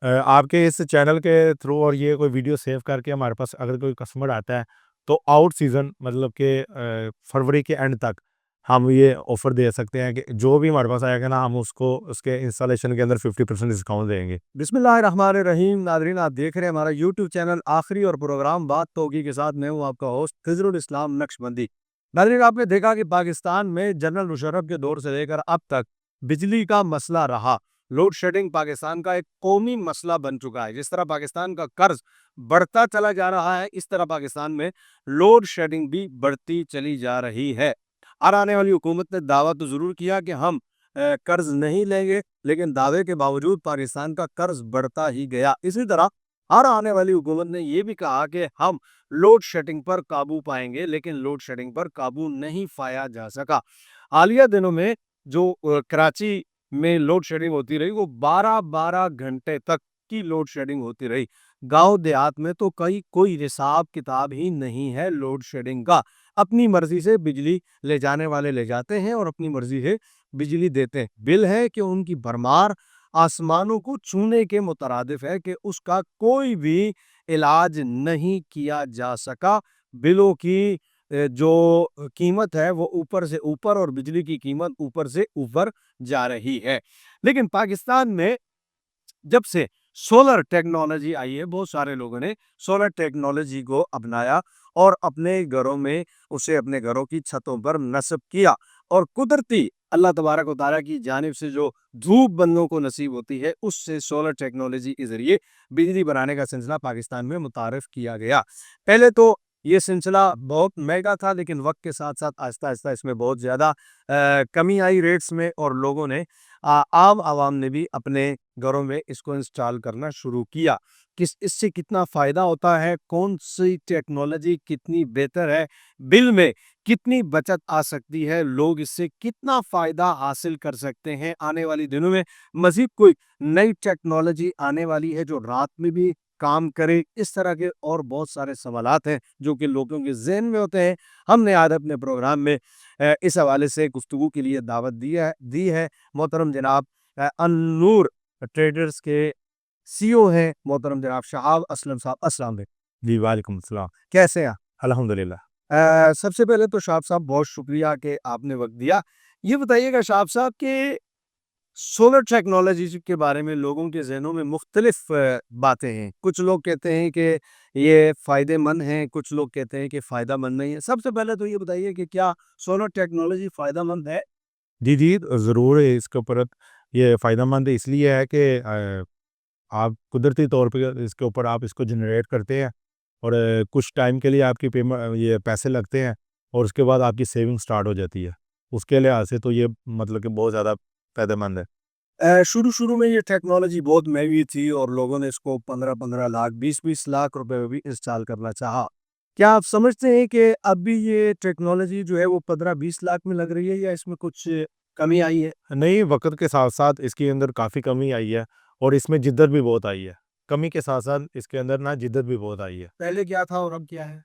आपके इस चैनल के थ्रू और ये कोई वीडियो सेव करके हमारे पास अगर कोई कस्टमर आता है तो आउट सीज़न मतलब कि फरवरी के एंड तक हम ये ऑफ़र दे सकते हैं कि जो भी हमारे पास आएगा ना हम उसको उसके इंस्टॉलेशन के अंदर 50% डिस्काउंट देंगे। बिस्मिल्लाहिर्रहमानिर्रहीम। नाज़रीन, आप देख रहे हैं हमारा यूट्यूब चैनल आखिरी और प्रोग्राम बात तो होगी के साथ। मैं हूँ आपका होस्ट खिज़रुल इस्लाम नक्शबंदी। नाज़रीन, आपने देखा कि पाकिस्तान में जनरल मुशर्रफ के दौर से लेकर अब तक बिजली का मसला रहा। लोड शेडिंग पाकिस्तान का एक कौमी मसला बन चुका है। जिस तरह पाकिस्तान का कर्ज बढ़ता चला जा रहा है, इस तरह पाकिस्तान में लोड शेडिंग भी बढ़ती चली जा रही है। और आने वाली हुकूमत ने दावा तो ज़रूर किया कि हम कर्ज नहीं लेंगे, लेकिन दावे के बावजूद पाकिस्तान का कर्ज बढ़ता ही गया। इसी तरह हर आने वाली हुकूमत ने यह भी कहा कि हम लोड शेडिंग पर काबू पाएंगे, लेकिन लोड शेडिंग पर काबू नहीं पाया जा सका। हालिया दिनों में जो कराची में लोड शेडिंग होती रही, वो 12-12 घंटे तक की लोड शेडिंग होती रही। गांव देहात में तो कई कोई हिसाब किताब ही नहीं है लोड शेडिंग का। अपनी मर्जी से बिजली ले जाने वाले ले जाते हैं और अपनी मर्जी से बिजली देते हैं। बिल है कि उनकी भरमार आसमानों को छूने के मुतरादिफ है कि उसका कोई भी इलाज नहीं किया जा सका। बिलों की जो कीमत है वो ऊपर से ऊपर और बिजली की कीमत ऊपर से ऊपर जा रही है। लेकिन पाकिस्तान में जब से सोलर टेक्नोलॉजी आई है, बहुत सारे लोगों ने सोलर टेक्नोलॉजी को अपनाया और अपने घरों में उसे अपने घरों की छतों पर नस्ब किया। और कुदरती अल्लाह तबारक व तआला की जानिब से जो धूप बंदों को नसीब होती है, उससे सोलर टेक्नोलॉजी के ज़रिए बिजली बनाने का सिलसिला पाकिस्तान में मुतारफ़ किया गया। पहले तो ये सिलसिला बहुत महँगा था, लेकिन वक़्त के साथ-साथ आहिस्ता-आहिस्ता इसमें बहुत ज़्यादा कमी आई रेट्स में और लोगों ने आम आवाम ने भी अपने घरों में इसको इंस्टॉल करना शुरू किया। किस इससे कितना फ़ायदा होता है, कौन-सी टेक्नोलॉजी कितनी बेहतर है, बिल में कितनी बचत आ सकती है, लोग इससे कितना फ़ायदा हासिल कर सकते हैं। आने वाली दिनों में मज़ीद कोई नई टेक्नोलॉजी आने वाली है जो रात में भी काम करे, इस तरह के और बहुत सारे सवालात हैं जो कि लोगों के ज़हन में होते हैं। हमने आज अपने प्रोग्राम में इस हवाले से गुफ्तगू के लिए दावत दी है। मोहतरम जनाब अन्नूर ट्रेडर्स के सीईओ हैं, मोहतरम जनाब शहाब असलम साहब। अस्सलाम वालेकुम। जी, वालेकुम अस्सलाम। कैसे हैं आप? अल्हम्दुलिल्लाह। सबसे पहले तो शहाब साहब बहुत शुक्रिया कि आपने वक्त दिया। ये बताइएगा शहाब साहब कि सोलर टेक्नोलॉजी के बारे में लोगों के ज़हनों में मुख्तलिफ बातें हैं। कुछ लोग कहते हैं कि ये फ़ायदेमंद है, कुछ लोग कहते हैं कि फ़ायदेमंद नहीं है। सबसे पहले तो ये बताइए कि क्या सोलर टेक्नोलॉजी फ़ायदेमंद है? जी, जी, ज़रूर इसके ऊपर ये फ़ायदेमंद इसलिए है कि आप कुदरती तौर पे इसके ऊपर आप इसको जनरेट करते हैं और कुछ टाइम के लिए आपकी ये पैसे लगते हैं और उसके बाद आपकी सेविंग स्टार्ट हो जाती है। उसके लिहाज़ से तो ये मतलब कि बहुत ज़्यादा फ़ायदेमंद है। शुरू-शुरू में ये टेक्नोलॉजी बहुत महँगी थी और लोगों ने इसको 15-15 लाख, 20-20 लाख रुपए में भी इंस्टॉल करना चाहा। क्या आप समझते हैं कि अभी ये टेक्नोलॉजी जो है वो 15-20 लाख में लग रही है या इसमें कुछ कमी आई है? नहीं, वक़्त के साथ-साथ इसके अंदर काफ़ी कमी आई है और इसमें जिद्दत भी बहुत आई है। कमी के साथ-साथ इसके अंदर ना जिद्दत भी बहुत आई है। पहले क्या था और अब क्या है?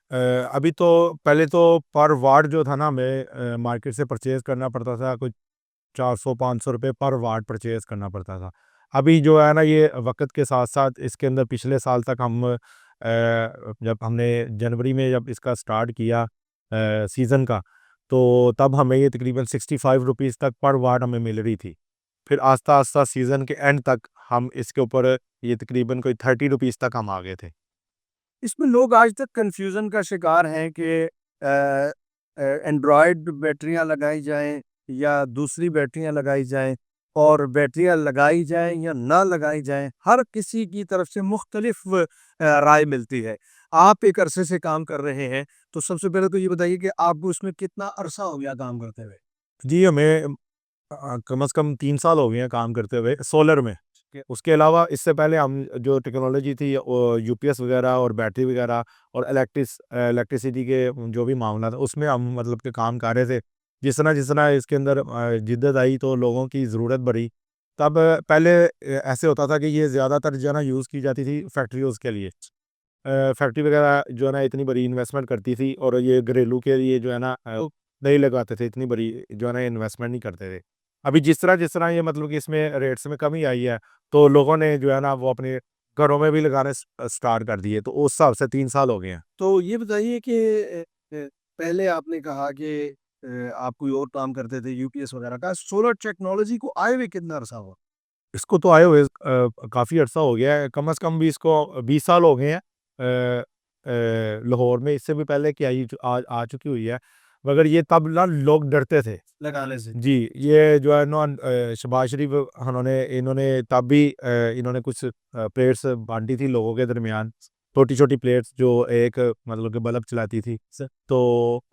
अभी तो पहले तो पर वाट जो था ना हमें मार्केट से परचेज़ करना पड़ता था, कुछ 400-500 रुपए पर वाट परचेज़ करना पड़ता था। अभी जो है ना ये वक़्त के साथ-साथ इसके अंदर पिछले साल तक हम जब हमने जनवरी में जब इसका स्टार्ट किया सीज़न का, तो तब हमें ये तकरीबन 65 रुपीज़ तक पर वाट हमें मिल रही थी। फिर आस्ता-आस्ता सीज़न के एंड तक हम इसके ऊपर ये तकरीबन कोई 30 रुपीज़ तक हम आ गए थे। इसमें लोग आज तक कन्फ्यूज़न का शिकार हैं कि एंड्रॉयड बैटरियाँ लगाई जाएँ या दूसरी बैटरियाँ लगाई जाएँ, और बैटरियाँ लगाई जाएँ या ना लगाई जाएँ, हर किसी की तरफ से मुख्तलिफ राय मिलती है। आप एक अरसे से काम कर रहे हैं, तो सबसे पहले तो ये बताइए कि आपको इसमें कितना अरसा हो गया काम करते हुए? जी, हमें कम से कम 3 साल हो गए हैं काम करते हुए सोलर में। उसके अलावा इससे पहले हम जो टेक्नोलॉजी थी वो यूपीएस वगैरह और बैटरी वगैरह और इलेक्ट्रिसिटी के जो भी मामला था उसमें हम मतलब कि काम कर रहे थे। जिस तरह इसके अंदर जिद्दत आई तो लोगों की ज़रूरत बढ़ी। तब पहले ऐसे होता था कि ये ज़्यादातर जो है ना यूज़ की जाती थी फैक्ट्रियोज़ के लिए। फैक्ट्री वगैरह जो है ना इतनी बड़ी इन्वेस्टमेंट करती थी और ये घरेलू के लिए जो है ना नहीं लगाते थे, इतनी बड़ी जो है ना इन्वेस्टमेंट नहीं करते थे। अभी जिस तरह ये मतलब कि इसमें रेट्स में कमी आई है, तो लोगों ने जो है ना वो अपने घरों में भी लगाने स्टार्ट कर दिए, तो उस हिसाब से 3 साल हो गए हैं। तो ये बताइए कि पहले आपने कहा कि आप कोई और काम करते थे यूपीएस वगैरह का, सोलर टेक्नोलॉजी को आए हुए कितना अरसा हुआ? इसको तो आए हुए काफ़ी अरसा हो गया है, कम से कम भी इसको 20 साल हो गए हैं। लाहौर में इससे भी पहले की आई आ चुकी हुई है, मगर ये तब ना लोग डरते थे। लगाने से। जी, ये जो है ना शहबाज शरीफ इन्होंने तब भी इन्होंने कुछ प्लेट्स बाँटी थी लोगों के दरमियान, छोटी-छोटी प्लेट्स जो एक मतलब कि बल्ब चलाती थी। तो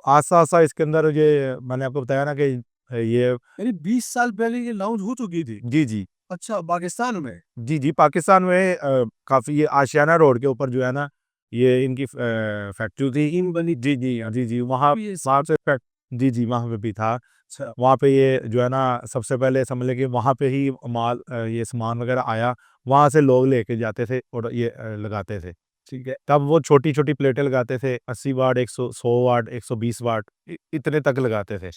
आस्ता-आस्ता इसके अंदर ये मैंने आपको बताया ना कि ये यानी 20 साल पहले ये लॉन्च हो चुकी थी। जी, जी। अच्छा, पाकिस्तान में? जी, जी, पाकिस्तान में काफ़ी ये आशियाना रोड के ऊपर जो है ना, ये इनकी फैक्ट्री थी। टीम बनी जी, जी, जी, जी, वहाँ ये वहाँ से फैक्ट जी, जी, वहाँ पे भी था। अच्छा, वहाँ पे ये जो है ना सबसे पहले समझ लें कि वहाँ पे ही ये सामान वग़ैरह आया, वहाँ से लोग लेके जाते थे और ये लगाते थे। ठीक है। तब वो छोटी-छोटी प्लेटें लगाते थे, 80 वाट, 100 वाट, 120 वाट इतने तक लगाते थे।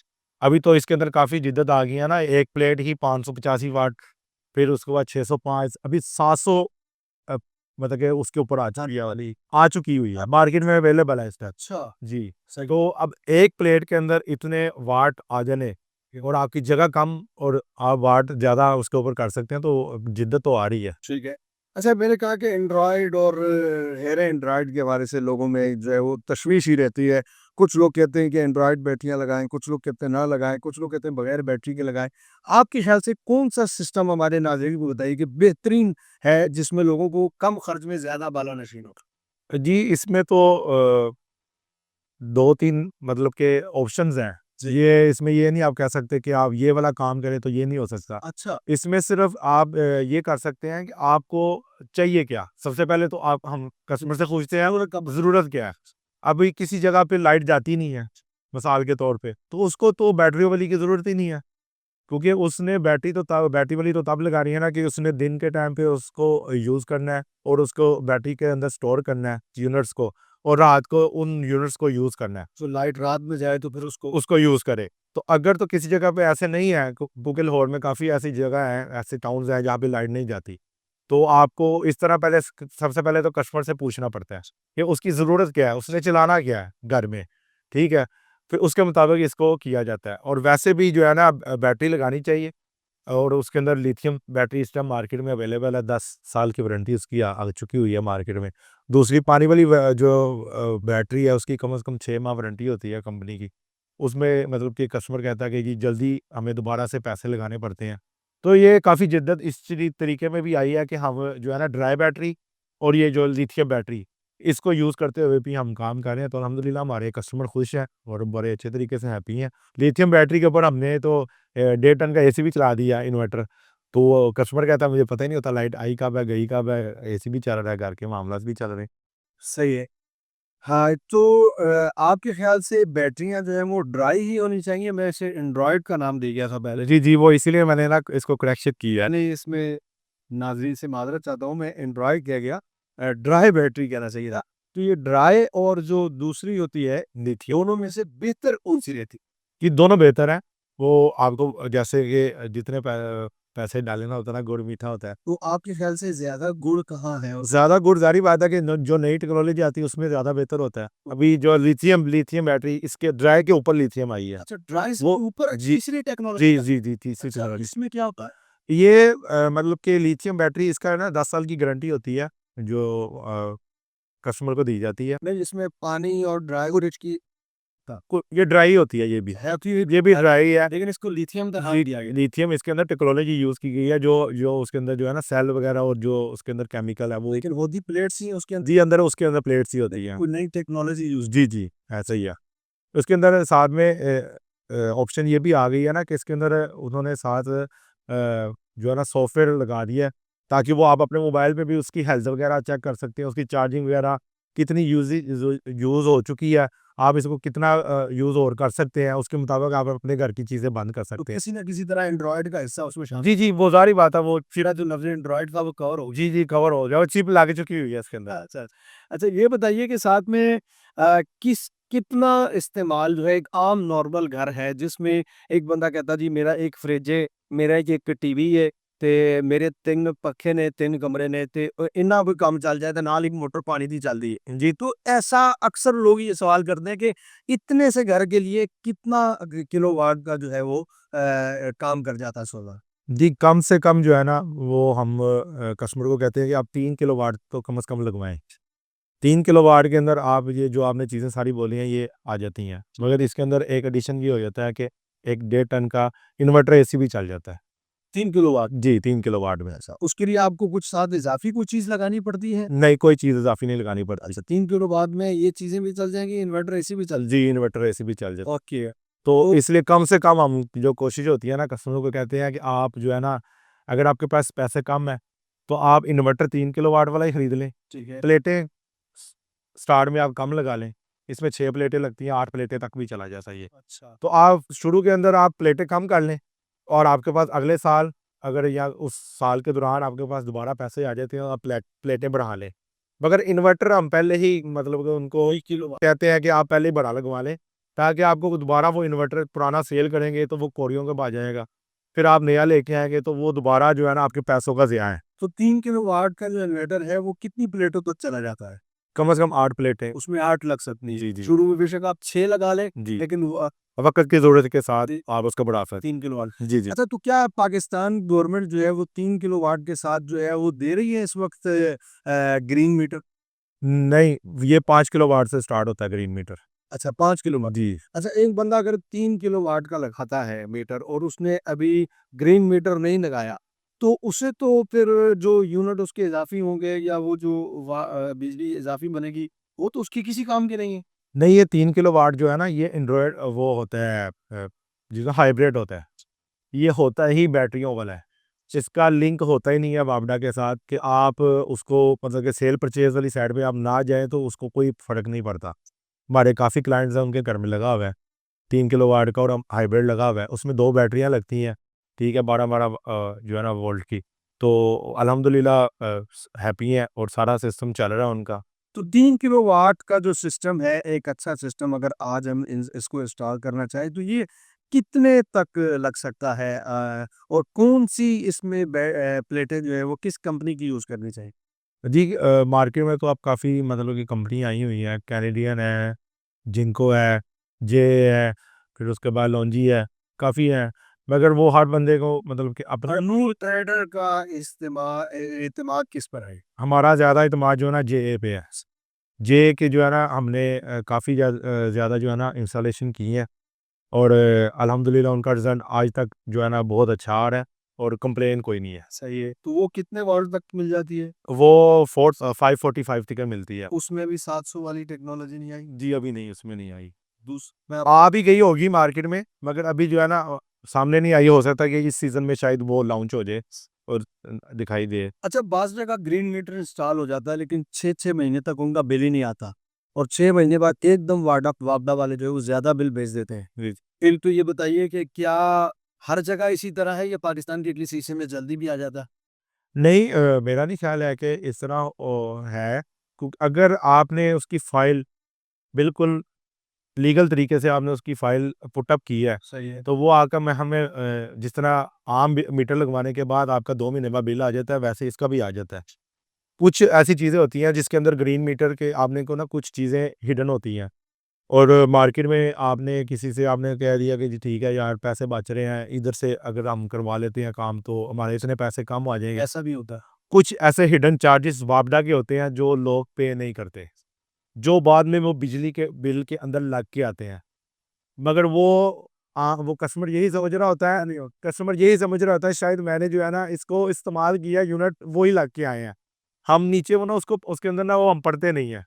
अभी तो इसके अंदर काफ़ी जिद्दत आ गई है ना, एक प्लेट ही 585 वाट, फिर उसके बाद 605, अभी 700 अ, मतलब कि उसके ऊपर आ चुकी है वाली आ चुकी हुई है, मार्केट में अवेलेबल है इस टाइम। अच्छा, जी, सही। तो अब एक प्लेट के अंदर इतने वाट आ जाने और आपकी जगह कम और आप वाट ज़्यादा उसके ऊपर कर सकते हैं, तो जिद्दत तो आ रही है। ठीक है। अच्छा, मैंने कहा कि एंड्रॉयड और हेयर एंड्रॉयड के हवाले से लोगों में जो है वो तशवीश ही रहती है। कुछ लोग कहते हैं कि एंड्रॉयड बैटरियाँ लगाएँ, कुछ लोग कहते हैं ना लगाएँ, कुछ लोग कहते हैं बगैर बैटरी के लगाएँ। आपके ख्याल से कौन-सा सिस्टम हमारे नाज़रीन को बताइए कि बेहतरीन है जिसमें लोगों को कम खर्च में ज़्यादा बालानशीन हो? जी, इसमें तो 2-3 मतलब के ऑप्शंस हैं। जी। ये इसमें ये नहीं आप कह सकते कि आप ये वाला काम करें तो ये नहीं हो सकता। अच्छा, इसमें सिर्फ़ आप ये कर सकते हैं कि आपको चाहिए क्या? सबसे पहले तो आप हम कस्टमर से पूछते हैं ज़रूरत क्या है? अभी किसी जगह पे लाइट जाती नहीं है, मिसाल के तौर पे, तो उसको तो बैटरी वाली की ज़रूरत ही नहीं है। क्योंकि उसने बैटरी वाली तो तब लगानी है ना कि उसने दिन के टाइम पे उसको यूज़ करना है और उसको बैटरी के अंदर स्टोर करना है यूनिट्स को, और रात को उन यूनिट्स को यूज़ करना है। तो लाइट रात में जाए तो फिर उसको उसको यूज़ करे। तो अगर तो किसी जगह पे ऐसे नहीं है, क्योंकि लाहौर में काफ़ी ऐसी जगह हैं, ऐसे टाउन्स हैं जहाँ पे लाइट नहीं जाती। तो आपको इस तरह पहले सबसे पहले तो कस्टमर से पूछना पड़ता है कि उसकी ज़रूरत क्या है? उसने चलाना क्या है घर में? ठीक है? फिर उसके मुताबिक इसको किया जाता है, और वैसे भी जो है ना बैटरी लगानी चाहिए, और उसके अंदर लिथियम बैटरी इस टाइम मार्केट में अवेलेबल है, 10 साल की वारंटी उसकी आ चुकी हुई है मार्केट में। दूसरी पानी वाली जो बैटरी है उसकी कम से कम 6 माह वारंटी होती है कंपनी की। उसमें मतलब कि कस्टमर कहता है कि जी जल्दी हमें दोबारा से पैसे लगाने पड़ते हैं। तो ये काफ़ी जिद्दत इस तरीके में भी आई है कि हम जो है ना ड्राई बैटरी और ये जो लिथियम बैटरी, इसको यूज़ करते हुए भी हम काम कर रहे हैं, तो अल्हम्दुलिल्लाह हमारे कस्टमर खुश हैं और बड़े अच्छे तरीके से हैप्पी हैं। लिथियम बैटरी के ऊपर हमने तो 1.5 टन का एसी भी चला दिया इन्वर्टर। तो वो कस्टमर कहता है मुझे पता ही नहीं होता लाइट आई कब है, गई कब है, एसी भी चल रहा है, घर के मामलात भी चल रहे हैं। सही है। हाँ, तो आपके ख़्याल से बैटरियाँ जो हैं वो ड्राई ही होनी चाहिए? मैं इसे एंड्रॉयड का नाम दे गया था पहले। जी, जी, वो इसीलिए मैंने ना इसको करेक्शन किया है। नहीं, इसमें नाज़रीन से माज़रत चाहता हूँ, मैं एंड्रॉयड कह गया, ड्राई बैटरी कहना चाहिए था। तो ये ड्राई और जो दूसरी होती है, लिथियम दोनों में से बेहतर कौन-सी रहती है? ये दोनों बेहतर हैं। वो आपको जैसे कि जितने पैसे डाले ना उतना गुड़ मीठा होता है। तो आपके ख़्याल से ज़्यादा गुण कहाँ है? और ज़्यादा गुड़ ज़ाहिर बात है कि न जो नई टेक्नोलॉजी आती है उसमें ज़्यादा बेहतर होता है। अभी जो लिथियम बैटरी इसके ड्राई के ऊपर लिथियम आई है। अच्छा, ड्राई से वो ऊपर जी, तीसरी टेक्नोलॉजी जी, है। जी, जी, तीसरी अच्छा, टेक्नोलॉजी। इसमें क्या होता है? ये मतलब कि लिथियम बैटरी इसका है ना 10 साल की गारंटी होती है, जो कस्टमर को दी जाती है। नहीं, इसमें पानी और ड्राई गुड की था। ये ड्राई होती है ये भी। है तो ये ये भी ड्राई है। लेकिन इसको लिथियम का नाम लि दिया गया। लिथियम इसके अंदर टेक्नोलॉजी यूज़ की गई है, जो जो उसके अंदर जो है ना सेल वगैरह और जो उसके अंदर केमिकल है वो लेकिन होती प्लेट्स ही हैं उसके अंदर, जी, अंदर उसके अंदर प्लेट्स ही होती हैं। कोई नई टेक्नोलॉजी यूज़ जी, जी, ऐसा ही है। उसके अंदर साथ में ऑप्शन ये भी आ गई है ना कि इसके अंदर उन्होंने साथ जो है ना सॉफ्टवेयर लगा दिया है, ताकि वो आप अपने मोबाइल पे भी उसकी हेल्थ वगैरह चेक कर सकते हैं, उसकी चार्जिंग वगैरह कितनी यूज़ हो चुकी है, आप इसको कितना यूज़ और कर सकते हैं, उसके मुताबिक आप अपने घर की चीज़ें बंद कर तो सकते हैं। किसी न किसी तरह एंड्रॉयड का हिस्सा उसमें शामिल जी, जी, वो ज़ाहिर बात है वो मेरा जो लफ्ज़ एंड्रॉयड था वो कवर हो गया। जी, जी, कवर हो जाए, चिप लग चुकी हुई है इसके अंदर। अच्छा, अच्छा ये बताइए कि साथ में कितना इस्तेमाल जो है एक आम नॉर्मल घर है जिसमें एक बंदा कहता जी मेरा एक फ्रिज है, मेरा एक टीवी है, ਤੇ ਮੇਰੇ 3 ਪੱਖੇ ਨੇ 3 ਕਮਰੇ ਨੇ ਤੇ ਇੰਨਾ ਵੀ ਕੰਮ ਚੱਲ ਜਾए तो नाल ही मोटर पानी दी चल रही है जी। तो ऐसा अक्सर लोग ये सवाल करते हैं कि इतने से घर के लिए कितना किलोवाट का जो है वो काम कर जाता है सोलर। जी, कम से कम जो है ना वो हम कस्टमर को कहते हैं कि आप 3 किलोवाट तो कम से कम लगवाएँ। 3 किलोवाट के अंदर आप ये जो आपने चीज़ें सारी बोली हैं ये आ जाती हैं। मगर इसके अंदर एक एडिशन ये हो जाता है कि 1 डेढ़ टन का इन्वर्टर एसी भी चल जाता है। 3 किलोवाट जी, 3 किलोवाट में। ऐसा उसके लिए आपको कुछ साथ इजाफी कोई चीज़ लगानी पड़ती है? नहीं, कोई चीज़ इज़ाफ़ी नहीं लगानी पड़ती। अच्छा 3 किलोवाट में ये चीज़ें भी चल जाएँगी, इन्वर्टर एसी भी चल जी, इन्वर्टर एसी भी चल जाता है। ओके। तो तो इसलिए कम से कम हम जो कोशिश होती है ना कस्टमर को कहते हैं कि आप जो है ना अगर आपके पास पैसे कम है तो आप इन्वर्टर 3 किलोवाट वाला ही खरीद लें। ठीक है। प्लेटें स्टार्ट में आप कम लगा लें। इसमें 6 प्लेटें लगती हैं, 8 प्लेटें तक भी चला जाता है ये। अच्छा। तो आप शुरू के अंदर आप प्लेटें कम कर लें और आपके पास अगले साल अगर या उस साल के दौरान आपके पास दोबारा पैसे आ जाते हैं तो आप प्लेटें बढ़ा लें। मगर इन्वर्टर हम पहले ही मतलब कि उनको कहते हैं कि आप पहले ही बड़ा लगवा लें ताकि आपको दोबारा वो इन्वर्टर पुराना सेल करेंगे तो वो कौड़ियों का आ जाएगा। फिर आप नया लेके आएँगे तो वो दोबारा जो है ना आपके पैसों का ज़िया है। तो 3 किलोवाट का जो इन्वर्टर है वो कितनी प्लेटों तक चला जाता है? कम से कम 8 प्लेटें। उसमें 8 लग सकती जी, है। जी। शुरू में बेशक आप 6 लगा लें, जी। लेकिन वो वक़्त की ज़रूरत के साथ जी। आप उसका बढ़ा सकते 3 किलोवाट। हैं। जी, जी। अच्छा तो क्या पाकिस्तान गवर्नमेंट जो है वो 3 किलोवाट के साथ जो है वो दे रही है इस वक़्त ग्रीन मीटर? नहीं, ये 5 किलोवाट से स्टार्ट होता है ग्रीन मीटर। अच्छा 5 किलोवाट। जी। अच्छा एक बंदा अगर 3 किलोवाट का लगाता है मीटर और उसने अभी ग्रीन मीटर नहीं लगाया, तो उसे तो फिर जो यूनिट उसके इज़ाफ़ी होंगे या वो जो बिजली इज़ाफ़ी बनेगी, वो तो उसकी किसी काम की नहीं है। नहीं, ये 3 किलोवाट जो है ना ये एंड्रॉयड वो होता है जिसमें हाइब्रिड होता है। ये होता ही बैटरियों वाला है। इसका लिंक होता ही नहीं है वापडा के साथ कि आप उसको मतलब कि सेल परचेज़ वाली साइड पे आप ना जाएँ तो उसको कोई फ़र्क नहीं पड़ता। हमारे काफ़ी क्लाइंट्स हैं उनके घर में लगा हुआ है 3 किलोवाट का और हम हाइब्रिड लगा हुआ है। उसमें 2 बैटरियाँ लगती हैं, ठीक है 12-12 जो है ना वोल्ट की। तो अल्हम्दुलिल्लाह हैप्पी हैं और सारा सिस्टम चल रहा है उनका। तो 3 किलोवाट का जो सिस्टम है, एक अच्छा सिस्टम अगर आज हम इसको इंस्टॉल करना चाहें, तो ये कितने तक लग सकता है? और कौन-सी इसमें प्लेटें जो है वो किस कंपनी की यूज़ करनी चाहिए? जी मार्केट में तो अब काफ़ी मतलब कि कंपनी आई हुई हैं, कैनेडियन है, जिंको है, जे है, फिर उसके बाद लॉन्जी है, काफ़ी हैं। मगर वो हर बंदे को मतलब कि अपना अनूर ट्रेडर का इत्तेमाद किस पर है? हमारा ज़्यादा इत्तेमाद जो है ना जेए पे है। जेए के जो है ना हमने काफ़ी ज़्यादा जो है ना इंस्टॉलेशन की है और अल्हम्दुलिल्लाह उनका रिज़ल्ट आज तक जो है ना बहुत अच्छा आ रहा है और कंप्लेन कोई नहीं है। सही है। तो वो कितने वॉट तक मिल जाती है? वो 545 तक मिलती है। उसमें भी 700 वाली टेक्नोलॉजी नहीं आई? जी, अभी नहीं उसमें नहीं आई। मैं आ भी गई होगी मार्केट में मगर अभी जो है ना सामने नहीं आई। हो सकता है कि इस सीज़न में शायद वो लॉन्च हो जाए और दिखाई दे। अच्छा बाज़ जगह ग्रीन मीटर इंस्टॉल हो जाता है लेकिन 6-6 महीने तक उनका बिल ही नहीं आता और 6 महीने बाद एकदम वापडा वाले जो है वो ज़्यादा बिल भेज देते हैं। जी। फिर तो ये बताइए कि क्या हर जगह इसी तरह है या पाकिस्तान के किसी हिस्से में जल्दी भी आ जाता है? नहीं मेरा नहीं ख़्याल है कि इस तरह है क्योंकि अगर आपने उसकी फ़ाइल बिल्कुल लीगल तरीके से आपने उसकी फ़ाइल पुट अप की है, सही है। तो वो आकर मैं हमें जिस तरह आम मीटर लगवाने के बाद आपका 2 महीने बाद बिल आ जाता है, वैसे इसका भी आ जाता है। कुछ ऐसी चीज़ें होती हैं जिसके अंदर ग्रीन मीटर के आपने को ना कुछ चीज़ें हिडन होती हैं और मार्केट में आपने किसी से आपने कह दिया कि जी ठीक है यार पैसे बच रहे हैं, इधर से अगर हम करवा लेते हैं काम तो हमारे इतने पैसे कम आ जाएँगे। ऐसा भी होता है। कुछ ऐसे हिडन चार्जेस वापडा के होते हैं जो लोग पे नहीं करते, जो बाद में वो बिजली के बिल के अंदर लग के आते हैं। मगर वो कस्टमर यही समझ रहा होता है कस्टमर यही समझ रहा होता है शायद मैंने जो है ना इसको इस्तेमाल किया यूनिट वो ही लग के आए हैं। हम नीचे वो ना उसको उसके अंदर ना वो हम पढ़ते नहीं हैं।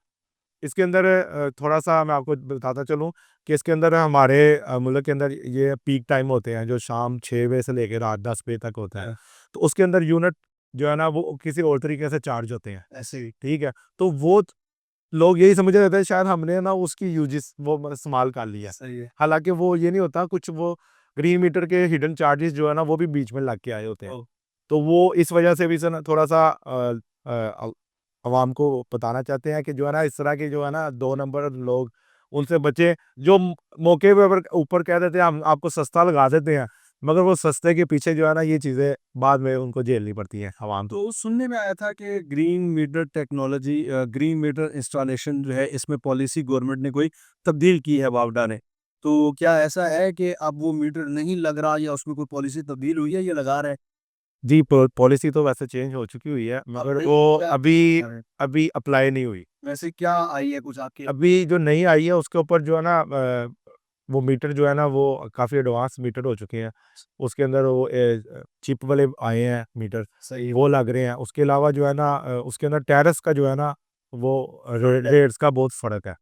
इसके अंदर थोड़ा-सा मैं आपको बताता चलूँ कि इसके अंदर हमारे मुल्क के अंदर ये पीक टाइम होते हैं जो शाम 6 बजे से लेके रात 10 बजे तक होता है। तो उसके अंदर यूनिट जो है ना वो किसी और तरीके से चार्ज होते हैं। ऐसे ही। ठीक है? तो वो लोग यही समझ रहे थे शायद हमने ना उसकी यूजेस वो इस्तेमाल कर लिया। सही है। हालाँकि वो ये नहीं होता कुछ वो ग्रीन मीटर के हिडन चार्जेस जो है ना वो भी बीच में लग के आए होते हैं। ओह! तो वो इस वजह से भी सर थोड़ा-सा अवाम को बताना चाहते हैं कि जो है ना इस तरह के जो है ना 2 नंबर लोग उनसे बचें। जो मौके पे ऊपर कह देते हैं हम आपको सस्ता लगा देते हैं। मगर वो सस्ते के पीछे जो है ना ये चीज़ें बाद में उनको झेलनी पड़ती हैं आवाम को। तो सुनने में आया था कि green meter technology green meter installation जो है इसमें पॉलिसी गवर्नमेंट ने कोई तब्दील की है वावडा ने। तो क्या ऐसा है कि अब वो मीटर नहीं लग रहा या उसमें कोई पॉलिसी तब्दील हुई है या लगा रहे हैं? जी, पॉलिसी तो वैसे चेंज हो चुकी हुई है, मगर नहीं, वो क्या अभी करें? अभी अप्लाई नहीं हुई। वैसे क्या आई है कुछ आपके? अभी जो नई आई है उसके ऊपर जो है ना वो मीटर जो है ना वो काफ़ी एडवांस मीटर हो चुके हैं। उसके अंदर वो चिप वाले आए हैं मीटर, सही है। वो लग रहे हैं। उसके अलावा जो है ना उसके अंदर टेरेस का जो है ना वो रेट्स का बहुत फ़र्क है।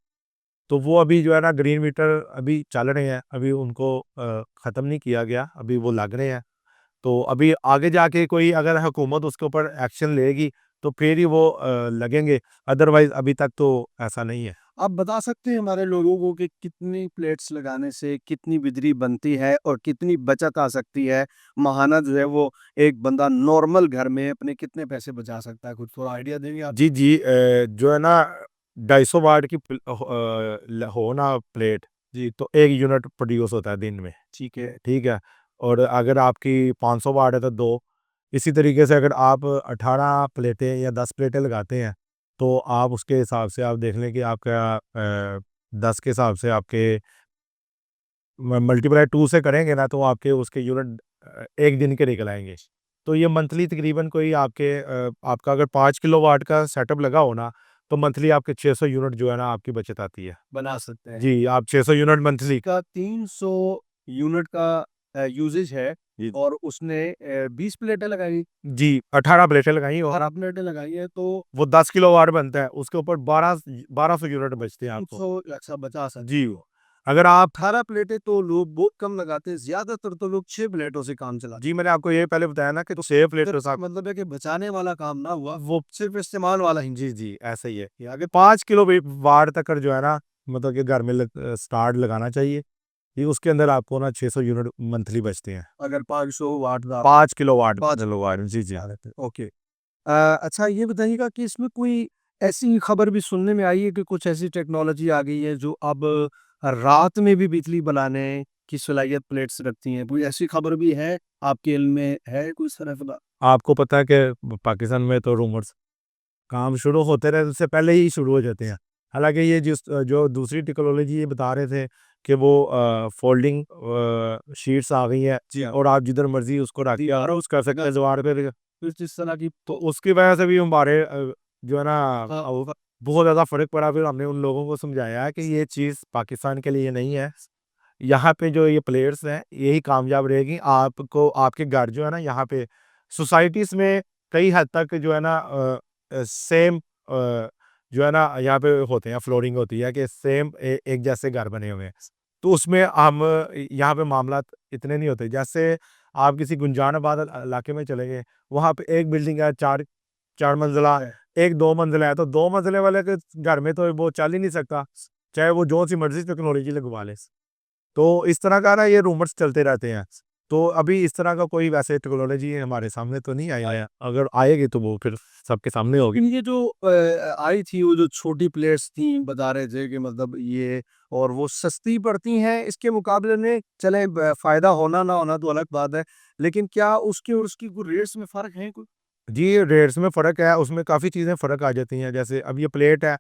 तो वो अभी जो है ना ग्रीन मीटर अभी चल रहे हैं, अभी उनको ख़त्म नहीं किया गया, अभी वो लग रहे हैं। तो अभी आगे जाके कोई अगर हुकूमत उसके ऊपर एक्शन लेगी तो फिर ही वो लगेंगे, अदरवाइज़ अभी तक तो ऐसा नहीं है। आप बता सकते हैं हमारे लोगों को कि कितनी प्लेट्स लगाने से कितनी बिजली बनती है और कितनी बचत आ सकती है? माहाना जो है वो एक बंदा नॉर्मल घर में अपने कितने पैसे बचा सकता है? कुछ थोड़ा आइडिया देंगे आप? जी, जी, जो है ना 250 वाट की हो ना प्लेट, जी, तो 1 यूनिट प्रोड्यूस होता है दिन में, ठीक है। ठीक है? और अगर आपकी 500 वाट है तो 2, इसी तरीके से अगर आप 18 प्लेटें या 10 प्लेटें लगाते हैं, तो आप उसके हिसाब से आप देख लें कि आपका 10 के हिसाब से आपके मल्टीप्लाई 2 से करेंगे ना तो आपके उसके यूनिट 1 दिन के निकल आएँगे। तो ये मंथली तकरीबन कोई आपके आपका अगर 5 किलोवाट का सेटअप लगा हो ना, तो मंथली आपके 600 यूनिट जो है ना आपकी बचत आती है। बना सकते हैं। जी, आप 600 यूनिट मंथली। का 300 यूनिट का यूसेज है जी। और उसने 20 प्लेटें लगाई जी, 18 प्लेटें लगाई और 18 प्लेटें लगाई है तो वो 10 किलोवाट बनता है, उसके ऊपर 1200 यूनिट बचते हैं आपको। 300 अच्छा बचा जी, सकते हो। अगर आप 18 प्लेटें तो लोग बहुत कम लगाते हैं, ज़्यादातर तो लोग 6 प्लेटों से काम चलाते जी, मैंने आपको ये पहले बताया ना कि 6 हैं। प्लेट तो इसका आप मतलब है कि बचाने वाला काम ना हुआ, वो सिर्फ़ इस्तेमाल वाला ही। जी, जी, ऐसा ही है कि अगर 5 किलो वे वाट तक जो है ना मतलब कि घर में स्टार्ट लगाना चाहिए, कि उसके अंदर आपको ना 600 यूनिट मंथली बचते हैं। अगर 500 वाट का 5 किलोवाट 5 किलोवाट जी, जी। ओके। अच्छा ये बताइएगा कि इसमें कोई ऐसी खबर भी सुनने में आई है कि कुछ ऐसी टेक्नोलॉजी आ गई है जो अब रात में भी बिजली बनाने की सलाहियत प्लेट्स रखती हैं। कोई ऐसी खबर भी है? आपके इल्म में है कोई इस तरह का? आपको पता है कि पाकिस्तान में तो रूमर्स काम शुरू होते रहे उससे पहले ही शुरू हो जाते हैं। हालाँकि ये जो दूसरी टेक्नोलॉजी ये बता रहे थे कि वो फ़ोल्डिंग शीट्स आ गई हैं जी हाँ। और आप जिधर मर्ज़ी उसको रख के दीवारों यूज़ कर सकते हैं दीवार पे। कुछ इस तरह की तो उसकी वजह से भी हमारे जो है ना हाँ, बहुत ज़्यादा फ़र्क पड़ा। फिर हमने उन लोगों को समझाया कि ये चीज़ पाकिस्तान के लिए नहीं है। यहाँ पे जो ये प्लेयर्स हैं, यही कामयाब रहेगी। आपको आपके घर जो है ना यहाँ पे सोसाइटीज़ में कई हद तक जो है ना सेम जो है ना यहाँ पे होते हैं, फ्लोरिंग होती है कि सेम एक जैसे घर बने हुए हैं। तो उसमें हम यहाँ पे मामलात इतने नहीं होते। जैसे आप किसी गुंजान आबाद इलाके में चले गए, वहाँ पे एक बिल्डिंग है 4 मंजिला, एक 2 मंजिला है, तो 2 मंजिले वाले के घर में तो वो चल ही नहीं सकता, चाहे वो जो-सी मर्ज़ी टेक्नोलॉजी लगवा ले। तो इस तरह का ना ये रूमर्स चलते रहते हैं। तो अभी इस तरह का कोई वैसे टेक्नोलॉजी हमारे सामने तो नहीं आया है। अगर आएगी तो वो फिर सबके सामने होगी। लेकिन ये जो आई थी वो जो छोटी प्लेट्स थी बता रहे थे कि मतलब ये और वो सस्ती पड़ती हैं इसके मुकाबले में चले फ़ायदा होना ना होना तो अलग बात है। लेकिन क्या उसके और उसकी कोई रेट्स में फ़र्क है कोई? जी, रेट्स में फ़र्क है, उसमें काफ़ी चीज़ें फ़र्क आ जाती हैं। जैसे अब ये प्लेट है,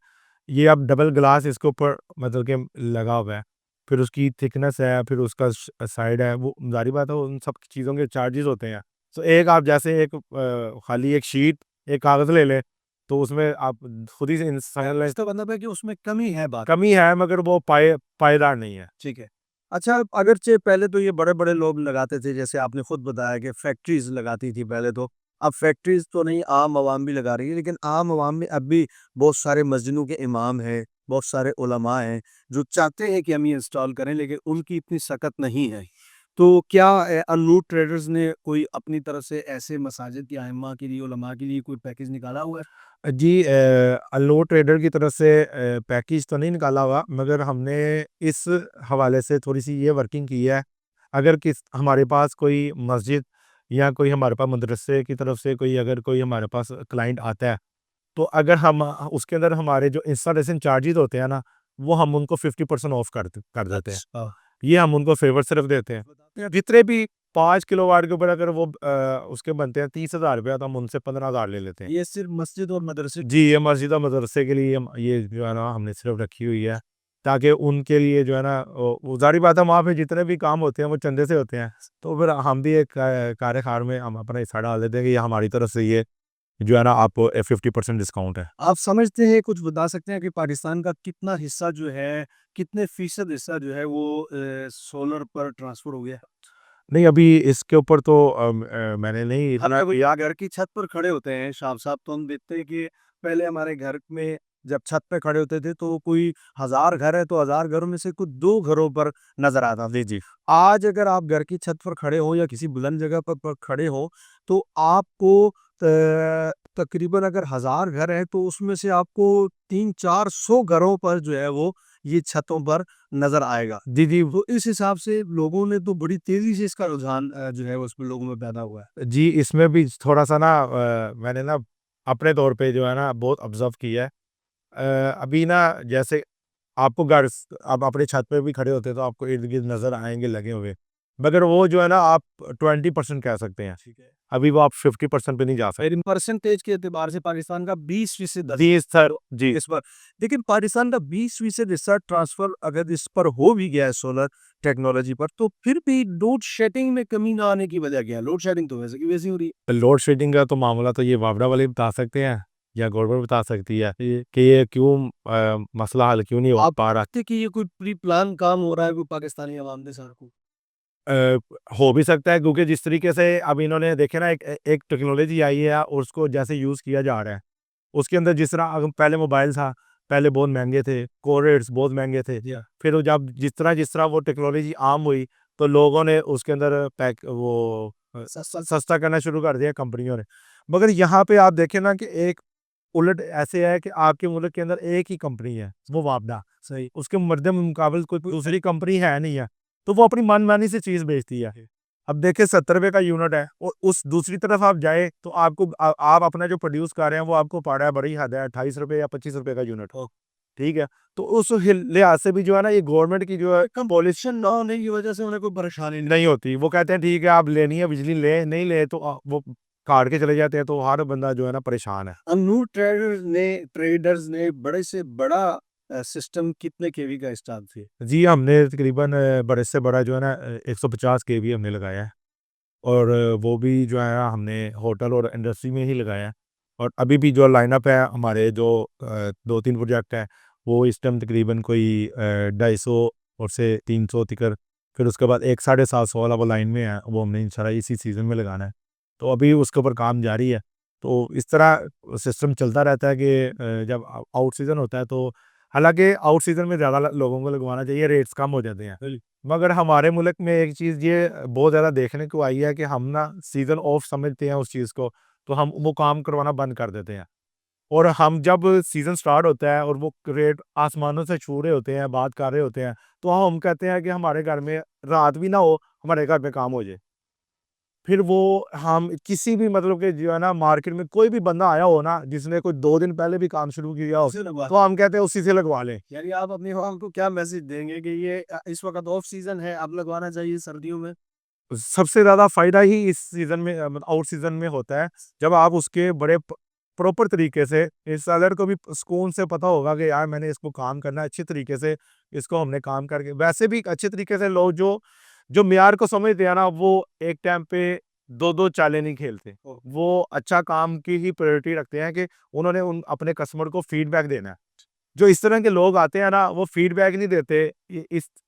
ये अब डबल ग्लास इसके ऊपर मतलब कि लगा हुआ है। फिर उसकी थिकनेस है, फिर उसका साइड है, वो ज़ाहिर बात है उन सब चीज़ों के चार्जेज़ होते हैं। तो एक आप जैसे एक खाली एक शीट, एक कागज़ ले लें, तो उसमें आप खुद ही से समझ लें इसका मतलब है कि उसमें कमी है बात। कमी है मगर वो पायेदार नहीं है। ठीक है। अच्छा अगरचे पहले तो ये बड़े-बड़े लोग लगाते थे जैसे आपने खुद बताया कि फैक्ट्रीज़ लगाती थी पहले तो। अब फैक्ट्रीज़ तो नहीं आम आवाम भी लगा रही है लेकिन आम आवाम में अब भी बहुत सारे मस्जिदों के इमाम हैं, बहुत सारे उलमा हैं जो चाहते हैं कि हम ये इंस्टॉल करें लेकिन उनकी इतनी सकत नहीं है। तो क्या अनूट ट्रेडर्स ने कोई अपनी तरफ से ऐसे मसाजिद की अइम्मा के लिए, उलमा के लिए कोई पैकेज निकाला हुआ है? जी, अनलोड ट्रेडर की तरफ से पैकेज तो नहीं निकाला हुआ मगर हमने इस हवाले से थोड़ी-सी ये वर्किंग की है। अगर किस हमारे पास कोई मस्जिद या कोई हमारे पास मदरसे की तरफ से कोई अगर कोई हमारे पास क्लाइंट आता है, तो अगर हम उसके अंदर हमारे जो इंस्टॉलेशन चार्जेज़ होते हैं ना, वो हम उनको 50% ऑफ कर देते हैं। अच्छा। ये हम उनको फ़ेवर सिर्फ़ देते हैं। जितने भी 5 किलोवाट के ऊपर अगर वो उसके बनते हैं 30,000 रुपया, तो हम उनसे 15,000 ले लेते हैं। ये सिर्फ मस्जिद और मदरसे जी, ये मस्जिद और मदरसे के लिए ये जो है ना हमने सिर्फ रखी हुई है, ताकि उनके लिए जो है ना वो ज़ाहिर बात है वहाँ पे जितने भी काम होते हैं वो चंदे से होते हैं। तो फिर हम भी एक कार्यकाल में हम अपना हिस्सा डाल देते हैं कि ये हमारी तरफ से ये जो है ना आपको 50% डिस्काउंट है। आप समझते हैं, कुछ बता सकते हैं कि पाकिस्तान का कितना हिस्सा जो है, कितने फ़ीसद हिस्सा जो है वो सोलर पर ट्रांसफ़र हो गया है? नहीं, अभी इसके ऊपर तो मैंने नहीं इतना हालाँकि या घर की छत पर खड़े होते हैं शाम साहब, तो हम देखते हैं कि पहले हमारे घर में जब छत पे खड़े होते थे तो कोई 1000 घर है तो 1000 घरों में से कुछ 2 घरों पर नज़र आता था। जी, जी। आज अगर आप घर की छत पर खड़े हो या किसी बुलंद जगह पर खड़े हो, तो आपको तकरीबन अगर 1000 घर हैं तो उसमें से आपको 300-400 घरों पर जो है वो ये छतों पर नज़र आएगा। जी, जी। तो इस हिसाब से लोगों ने तो बड़ी तेज़ी से इसका रुझान जो है उसमें लोगों में पैदा हुआ है। जी, इसमें भी थोड़ा-सा ना मैंने ना अपने तौर पे जो है ना बहुत ऑब्ज़र्व किया है। अभी ना जैसे आपको घर स आप अपनी छत पे भी खड़े होते हैं तो आपको इर्द-गिर्द नज़र आएँगे लगे हुए। मगर वो जो है ना आप 20% कह सकते हैं। ठीक है। अभी वो आप 50% पे नहीं जा सकते। फिर परसेंटेज के एतबार से पाकिस्तान का 20% जी, सर। जी। इस पर, लेकिन पाकिस्तान का 20% हिस्सा ट्रांसफर अगर इस पर हो भी गया है सोलर टेक्नोलॉजी पर, तो फिर भी लोड शेडिंग में कमी ना आने की वजह क्या है? लोड शेडिंग तो वैसे की वैसी हो रही है। लोड शेडिंग का तो मामला तो ये वापडा वाले बता सकते हैं या गवर्नमेंट बता सकती है कि ये क्यों मसला हल क्यों नहीं हो आप पा रहा। देखते कि ये कोई प्री प्लान काम हो रहा है कोई पाकिस्तानी अवाम के साथ को? अ, हो भी सकता है क्योंकि जिस तरीके से अब इन्होंने देखे ना एक टेक्नोलॉजी आई है और उसको जैसे यूज़ किया जा रहा है। उसके अंदर जिस तरह पहले मोबाइल था, पहले बहुत महँगे थे, कॉल रेट्स बहुत महँगे थे। जी हाँ। फिर वो जब जिस तरह वो टेक्नोलॉजी आम हुई, तो लोगों ने उसके अंदर सस्ता सस्ता करना शुरू कर दिया कंपनियों ने। मगर यहाँ पे आप देखें ना कि एक उलट ऐसे है कि आपके मुल्क के अंदर एक ही कंपनी है, वो वापडा। सही। उसके मुकाबले कोई दूसरी कंपनी है नहीं है, तो वो अपनी मनमानी से चीज़ बेचती है। अब देखिए ₹70 का यूनिट है, उस दूसरी तरफ आप जाए तो आपको आप अपना जो प्रोड्यूस कर रहे हैं वो आपको पड़ रहा है बड़ी हद है ₹28 या ₹25 का यूनिट। ओ ठीक है? तो उस लिहाज से भी जो है ना ये गवर्नमेंट की जो है पॉलिसी कंपटीशन ना होने की वजह से उन्हें कोई परेशानी नहीं। नहीं होती। वो कहते हैं ठीक है आप लेनी है बिजली ले, नहीं ले तो वो काट के चले जाते हैं, तो हर बंदा जो है ना परेशान है। अनू ट्रेडर्स ने बड़े से बड़ा सिस्टम कितने केवी का इंस्टॉल किया? जी, हमने तकरीबन बड़े से बड़ा जो है ना 150 केवी हमने लगाया है। और वो भी जो है हमने होटल और इंडस्ट्री में ही लगाया है। और अभी भी जो लाइनअप है हमारे जो 2-3 प्रोजेक्ट हैं, वो इस टाइम तकरीबन कोई 250 और से 300 तिकर, फिर उसके बाद 1 साढ़े 700 वाला वो लाइन में है, वो हमने इंशाल्लाह इसी सीज़न में लगाना है। तो अभी उसके ऊपर काम जारी है। तो इस तरह सिस्टम चलता रहता है कि जब आउट सीज़न होता है तो हालाँकि आउट सीज़न में ज़्यादा लोगों को लगवाना चाहिए, रेट्स कम हो जाते हैं। मगर हमारे मुल्क में एक चीज़ ये बहुत ज़्यादा देखने को आई है कि हम ना सीज़न ऑफ समझते हैं उस चीज़ को, तो हम वो काम करवाना बंद कर देते हैं। और हम जब सीज़न स्टार्ट होता है और वो रेट आसमानों से छू रहे होते हैं, बात कर रहे होते हैं, तो हम कहते हैं कि हमारे घर में रात भी ना हो, हमारे घर में काम हो जाए। फिर वो हम किसी भी मतलब कि जो है ना मार्केट में कोई भी बंदा आया हो ना, जिसने कोई 2 दिन पहले भी काम शुरू किया हो, उसे लगवा तो हम कहते हैं उसी से लगवा लें। यानी आप अपनी अवाम को क्या मैसेज देंगे कि ये इस वक़्त ऑफ सीज़न है, अब लगवाना चाहिए सर्दियों में? सबसे ज़्यादा फ़ायदा ही इस सीज़न में आउट सीज़न में होता है, जब आप उसके बड़े प्रॉपर तरीके से इस सेलर को भी सुकून से पता होगा कि यार मैंने इसको काम करना है अच्छे तरीके से, इसको हमने काम करके वैसे भी अच्छे तरीके से लोग जो जो मियार को समझते हैं ना, वो एक टाइम पे 2-2 चालें नहीं खेलते। ओह! वो अच्छा काम की ही प्रायोरिटी रखते हैं कि उन्होंने उन अपने कस्टमर को फीडबैक देना है। जो इस तरह के लोग आते हैं ना, वो फीडबैक नहीं देते।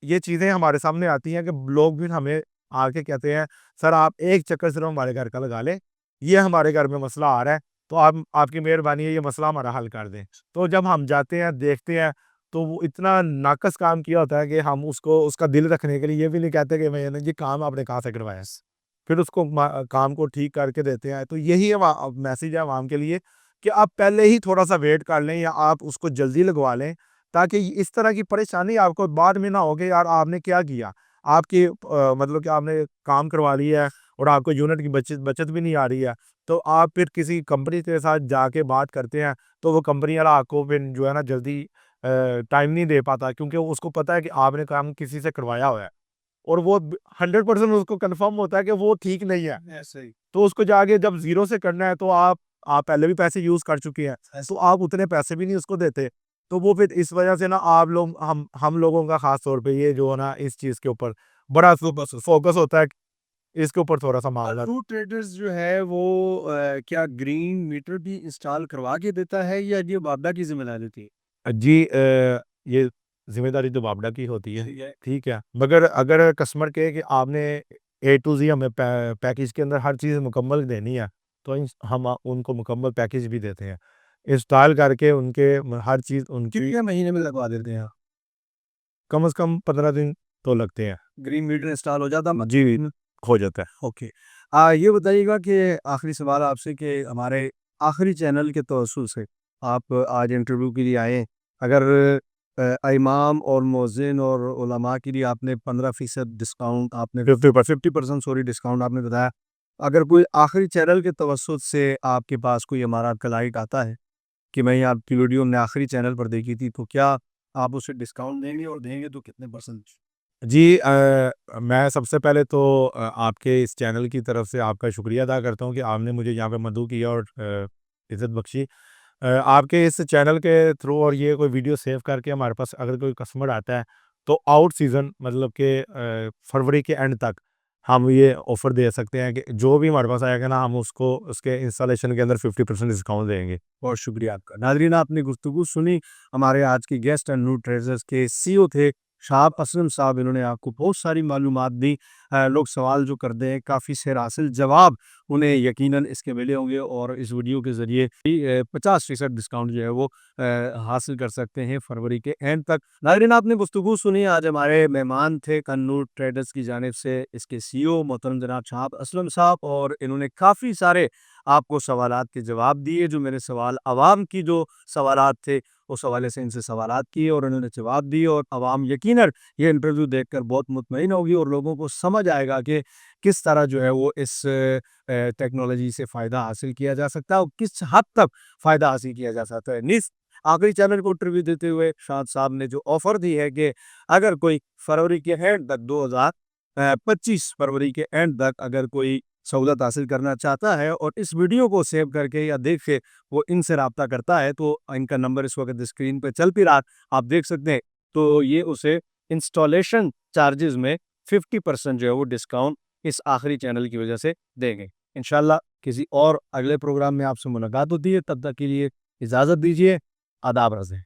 ये चीज़ें हमारे सामने आती हैं कि लोग भी हमें आके कहते हैं, "सर आप एक चक्कर सिर्फ़ हमारे घर का लगा लें, ये हमारे घर में मसला आ रहा है, तो आप आपकी मेहरबानी है ये मसला हमारा हल कर दें।" तो जब हम जाते हैं, देखते हैं, तो वो इतना नाक़स काम किया होता है कि हम उसको उसका दिल रखने के लिए ये भी नहीं कहते कि भैया ये काम आपने कहाँ से करवाया है। फिर उसको काम को ठीक करके देते हैं। तो यही मैसेज है अवाम के लिए कि आप पहले ही थोड़ा-सा वेट कर लें या आप उसको जल्दी लगवा लें, ताकि इस तरह की परेशानी आपको बाद में ना हो कि यार आपने क्या किया? आपकी मतलब कि आपने काम करवा लिया है और आपको यूनिट की बचत बचत भी नहीं आ रही है। तो आप फिर किसी कंपनी के साथ जाके बात करते हैं, तो वो कंपनी वाला आपको फिर जो है ना जल्दी टाइम नहीं दे पाता, क्योंकि उसको पता है कि आपने काम किसी से करवाया हुआ है। और वो 100% उसको कंफर्म होता है कि वो ठीक नहीं है, ऐसे ही तो उसको जाके जब ज़ीरो से करना है, तो आप पहले भी पैसे यूज़ कर चुके हैं, तो आप उतने पैसे भी नहीं उसको देते। तो वो फिर इस वजह से ना आप लोग हम लोगों का ख़ास तौर पे ये जो है ना इस चीज़ के ऊपर बड़ा फ़ोकस होता है, इसके ऊपर थोड़ा-सा मामला। ट्रू ट्रेडर्स जो है वो क्या ग्रीन मीटर भी इंस्टॉल करवा के देता है या ये वापडा की ज़िम्मेदारी होती है? जी ये ज़िम्मेदारी तो बापडा की होती है, ठीक है। ठीक है? मगर अगर कस्टमर कहे कि आपने ए टू ज़ी हमें पैकेज के अंदर हर चीज़ मुकम्मल देनी है, तो हम उनको मुकम्मल पैकेज भी देते हैं। इंस्टॉल करके उनके हर चीज़ उनकी कितने महीने में लगवा देते हैं आप? कम से कम 15 दिन तो लगते हैं। ग्रीन मीटर इंस्टॉल हो जाता है? जी, हो जाता है। ओके। ये बताइएगा कि आखिरी सवाल आपसे कि हमारे आखिरी चैनल के तवज्जुह से आप आज इंटरव्यू के लिए आए। अगर इमाम और मुअज़्ज़िन और उलमा के लिए आपने 15% डिस्काउंट आपने 50% सॉरी डिस्काउंट आपने बताया। अगर कोई आखिरी चैनल के तवज्जुह से आपके पास कोई हमारा क्लाइंट आता है कि मैं ये आपकी वीडियो हमने आखिरी चैनल पर देखी थी, तो क्या आप उसे डिस्काउंट देंगे और देंगे तो कितने परसेंट? जी मैं सबसे पहले तो आपके इस चैनल की तरफ से आपका शुक्रिया अदा करता हूँ कि आपने मुझे यहाँ पे मदऊ किया और इज़्ज़त बख्शी। आपके इस चैनल के थ्रू और ये कोई वीडियो सेव करके हमारे पास अगर कोई कस्टमर आता है, तो आउट सीज़न मतलब कि फरवरी के एंड तक हम ये ऑफ़र दे सकते हैं कि जो भी हमारे पास आएगा ना, हम उसको उसके इंस्टॉलेशन के अंदर 50% डिस्काउंट देंगे। बहुत शुक्रिया आपका। नाज़रीन आपने गुफ्तगू सुनी, हमारे आज के गेस्ट एंड न्यू ट्रेडर्स के सीईओ थे शाह असलम साहब, इन्होंने आपको बहुत सारी मालूमात दी। लोग सवाल जो करते हैं काफ़ी सेर हासिल जवाब उन्हें यकीनन इसके मिले होंगे और इस वीडियो के ज़रिए भी 50% डिस्काउंट जो है वो हासिल कर सकते हैं फरवरी के एंड तक। नाज़रीन आपने गुफ्तगू सुनी, आज हमारे मेहमान थे कन्नूर ट्रेडर्स की जानिब से इसके सीईओ मोहतरम जनाब शाह असलम साहब, और इन्होंने काफ़ी सारे आपको सवालात के जवाब दिए। जो मेरे सवाल अवाम की जो सवालात थे, उस हवाले से इनसे सवालात किए और उन्होंने जवाब दिए, और अवाम यकीनन ये इंटरव्यू देखकर बहुत मुतमईन होगी और लोगों को समझ आएगा कि किस तरह जो है वो इस टेक्नोलॉजी से फ़ायदा हासिल किया जा सकता है और किस हद तक फ़ायदा हासिल किया जा सकता है। आखिरी चैनल को इंटरव्यू देते हुए शाद साहब ने जो ऑफ़र दी है कि अगर कोई फरवरी के एंड तक 2025 फरवरी के एंड तक अगर कोई सहूलत हासिल करना चाहता है और इस वीडियो को सेव करके या देख के वो इनसे राब्ता करता है, तो इनका नंबर इस वक्त स्क्रीन पे चल भी रहा, आप देख सकते हैं। तो ये उसे इंस्टॉलेशन चार्जेस में 50% जो है वो डिस्काउंट इस आखिरी चैनल की वजह से देंगे। इंशाल्लाह किसी और अगले प्रोग्राम में आपसे मुलाकात होती है, तब तक के लिए इजाज़त दीजिए। आदाब रज़ें।